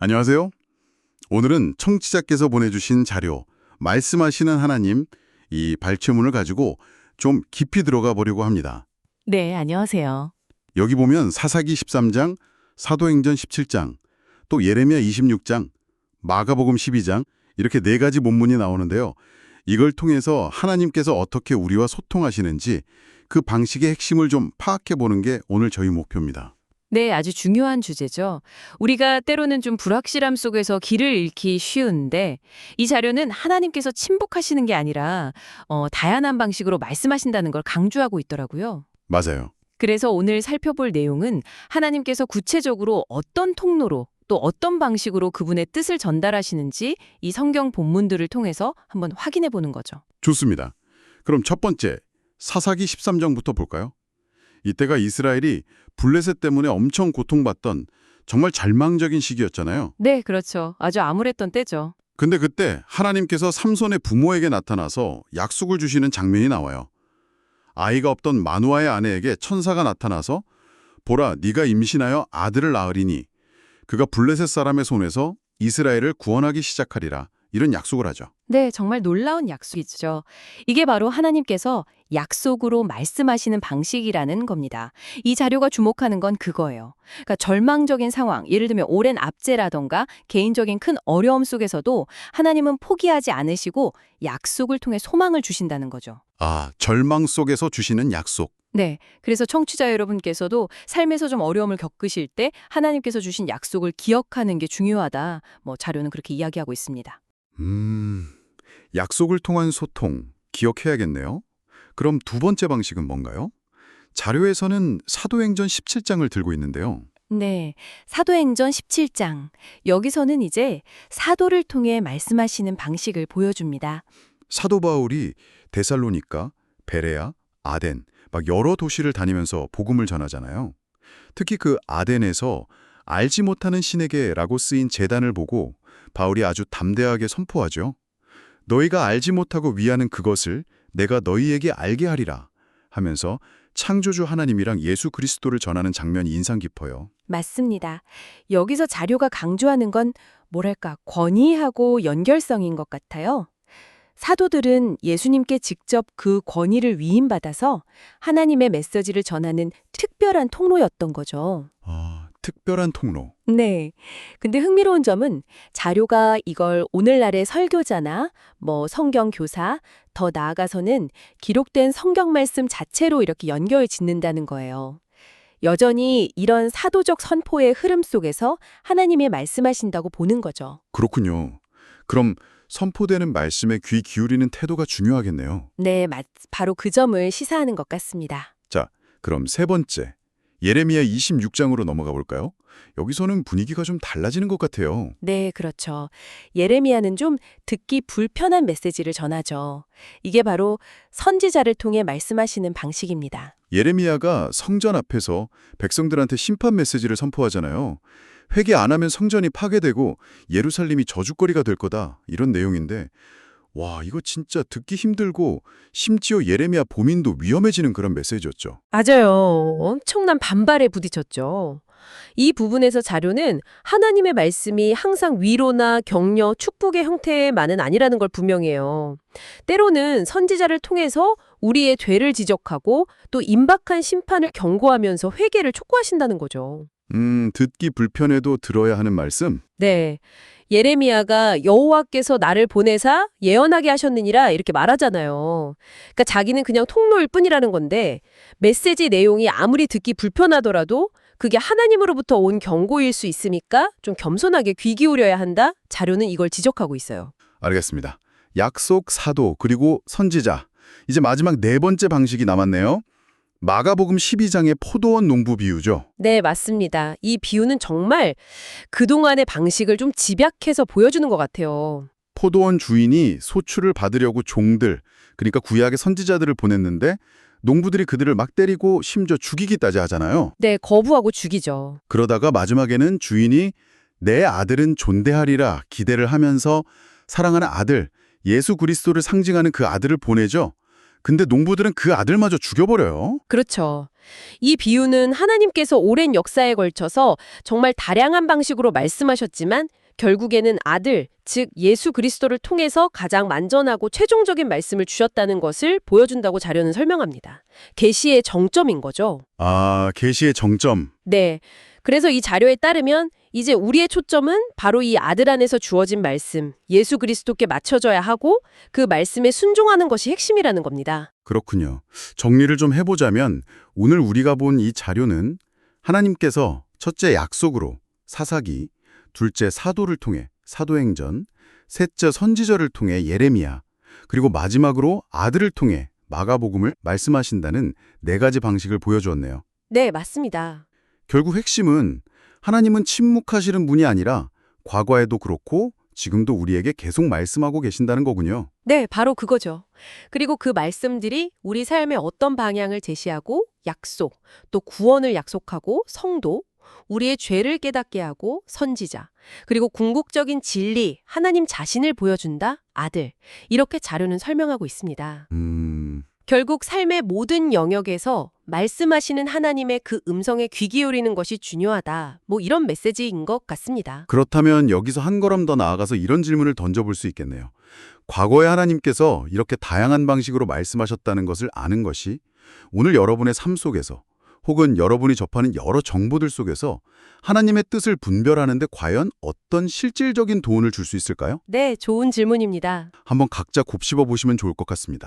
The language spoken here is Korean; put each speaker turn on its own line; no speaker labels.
안녕하세요. 오늘은 청취자께서 보내주신 자료, 말씀하시는 하나님, 이 발췌문을 가지고 좀 깊이 들어가 보려고 합니다.
네, 안녕하세요.
여기 보면 사사기 13장, 사도행전 17장, 또 예레미야 26장, 마가복음 12장 이렇게 네 가지 본문이 나오는데요. 이걸 통해서 하나님께서 어떻게 우리와 소통하시는지 그 방식의 핵심을 좀 파악해 보는 게 오늘 저희 목표입니다.
네, 아주 중요한 주제죠. 우리가 때로는 좀 불확실함 속에서 길을 잃기 쉬운데 이 자료는 하나님께서 침묵하시는 게 아니라 다양한 방식으로 말씀하신다는 걸 강조하고 있더라고요.
맞아요.
그래서 오늘 살펴볼 내용은 하나님께서 구체적으로 어떤 통로로 또 어떤 방식으로 그분의 뜻을 전달하시는지 이 성경 본문들을 통해서 한번 확인해 보는 거죠.
좋습니다. 그럼 첫 번째, 사사기 13장부터 볼까요? 이때가 이스라엘이 블레셋 때문에 엄청 고통받던 정말 절망적인 시기였잖아요.
네, 그렇죠. 아주 암울했던 때죠.
근데 그때 하나님께서 삼손의 부모에게 나타나서 약속을 주시는 장면이 나와요. 아이가 없던 마누아의 아내에게 천사가 나타나서 보라, 네가 임신하여 아들을 낳으리니 그가 블레셋 사람의 손에서 이스라엘을 구원하기 시작하리라. 이런 약속을 하죠.
네, 정말 놀라운 약속이죠. 이게 바로 하나님께서 약속으로 말씀하시는 방식이라는 겁니다. 이 자료가 주목하는 건 그거예요. 그러니까 절망적인 상황, 예를 들면 오랜 압제라던가 개인적인 큰 어려움 속에서도 하나님은 포기하지 않으시고 약속을 통해 소망을 주신다는 거죠.
아, 절망 속에서 주시는 약속.
네, 그래서 청취자 여러분께서도 삶에서 좀 어려움을 겪으실 때 하나님께서 주신 약속을 기억하는 게 중요하다. 자료는 그렇게 이야기하고 있습니다.
약속을 통한 소통, 기억해야겠네요. 그럼 두 번째 방식은 뭔가요? 자료에서는 사도행전 17장을 들고 있는데요.
네, 사도행전 17장. 여기서는 이제 사도를 통해 말씀하시는 방식을 보여줍니다.
사도 바울이 데살로니가, 베레아, 아덴, 막 여러 도시를 다니면서 복음을 전하잖아요. 특히 그 아덴에서 알지 못하는 신에게라고 쓰인 제단을 보고 바울이 아주 담대하게 선포하죠. 너희가 알지 못하고 위하는 그것을 내가 너희에게 알게 하리라 하면서 창조주 하나님이랑 예수 그리스도를 전하는 장면이 인상 깊어요.
맞습니다. 여기서 자료가 강조하는 건 뭐랄까, 권위하고 연결성인 것 같아요. 사도들은 예수님께 직접 그 권위를 위임받아서 하나님의 메시지를 전하는 특별한 통로였던 거죠.
아, 특별한 통로.
네. 근데 흥미로운 점은 자료가 이걸 오늘날의 설교자나 성경 교사, 더 나아가서는 기록된 성경 말씀 자체로 이렇게 연결 짓는다는 거예요. 여전히 이런 사도적 선포의 흐름 속에서 하나님이 말씀하신다고 보는 거죠.
그렇군요. 그럼 선포되는 말씀에 귀 기울이는 태도가 중요하겠네요.
네, 바로 그 점을 시사하는 것 같습니다.
자, 그럼 세 번째, 예레미야 26장으로 넘어가 볼까요? 여기서는 분위기가 좀 달라지는 것 같아요.
네, 그렇죠. 예레미야는 좀 듣기 불편한 메시지를 전하죠. 이게 바로 선지자를 통해 말씀하시는 방식입니다.
예레미야가 성전 앞에서 백성들한테 심판 메시지를 선포하잖아요. 회개 안 하면 성전이 파괴되고 예루살렘이 저주거리가 될 거다. 이런 내용인데 와, 이거 진짜 듣기 힘들고 심지어 예레미야 본인도 위험해지는 그런 메시지였죠.
맞아요. 엄청난 반발에 부딪혔죠. 이 부분에서 자료는 하나님의 말씀이 항상 위로나 격려, 축복의 형태만은 아니라는 걸 분명해요. 때로는 선지자를 통해서 우리의 죄를 지적하고 또 임박한 심판을 경고하면서 회개를 촉구하신다는 거죠.
듣기 불편해도 들어야 하는 말씀?
네. 예레미야가 여호와께서 나를 보내사 예언하게 하셨느니라 이렇게 말하잖아요. 그러니까 자기는 그냥 통로일 뿐이라는 건데 메시지 내용이 아무리 듣기 불편하더라도 그게 하나님으로부터 온 경고일 수 있으니까 좀 겸손하게 귀 기울여야 한다? 자료는 이걸 지적하고 있어요.
알겠습니다. 약속, 사도, 그리고 선지자. 이제 마지막 네 번째 방식이 남았네요. 마가복음 12장의 포도원 농부 비유죠.
네, 맞습니다. 이 비유는 정말 그동안의 방식을 좀 집약해서 보여주는 것 같아요.
포도원 주인이 소출을 받으려고 종들, 그러니까 구약의 선지자들을 보냈는데 농부들이 그들을 막 때리고 심지어 죽이기까지 하잖아요.
네, 거부하고 죽이죠.
그러다가 마지막에는 주인이 내 아들은 존대하리라 기대를 하면서 사랑하는 아들, 예수 그리스도를 상징하는 그 아들을 보내죠. 근데 농부들은 그 아들마저 죽여버려요.
그렇죠. 이 비유는 하나님께서 오랜 역사에 걸쳐서 정말 다양한 방식으로 말씀하셨지만 결국에는 아들, 즉 예수 그리스도를 통해서 가장 완전하고 최종적인 말씀을 주셨다는 것을 보여준다고 자료는 설명합니다. 계시의 정점인 거죠.
아, 계시의 정점.
네. 그래서 이 자료에 따르면 이제 우리의 초점은 바로 이 아들 안에서 주어진 말씀, 예수 그리스도께 맞춰져야 하고 그 말씀에 순종하는 것이 핵심이라는 겁니다.
그렇군요. 정리를 좀 해보자면 오늘 우리가 본 이 자료는 하나님께서 첫째 약속으로 사사기, 둘째 사도를 통해 사도행전, 셋째 선지자를 통해 예레미야, 그리고 마지막으로 아들을 통해 마가복음을 말씀하신다는 네 가지 방식을 보여주었네요.
네, 맞습니다.
결국 핵심은 하나님은 침묵하시는 분이 아니라 과거에도 그렇고 지금도 우리에게 계속 말씀하고 계신다는 거군요.
네, 바로 그거죠. 그리고 그 말씀들이 우리 삶의 어떤 방향을 제시하고 약속, 또 구원을 약속하고 성도, 우리의 죄를 깨닫게 하고 선지자, 그리고 궁극적인 진리, 하나님 자신을 보여준다, 아들. 이렇게 자료는 설명하고 있습니다. 결국 삶의 모든 영역에서 말씀하시는 하나님의 그 음성에 귀 기울이는 것이 중요하다. 뭐 이런 메시지인 것 같습니다.
그렇다면 여기서 한 걸음 더 나아가서 이런 질문을 던져볼 수 있겠네요. 과거에 하나님께서 이렇게 다양한 방식으로 말씀하셨다는 것을 아는 것이 오늘 여러분의 삶 속에서 혹은 여러분이 접하는 여러 정보들 속에서 하나님의 뜻을 분별하는 데 과연 어떤 실질적인 도움을 줄 수 있을까요?
네, 좋은 질문입니다.
한번 각자 곱씹어 보시면 좋을 것 같습니다.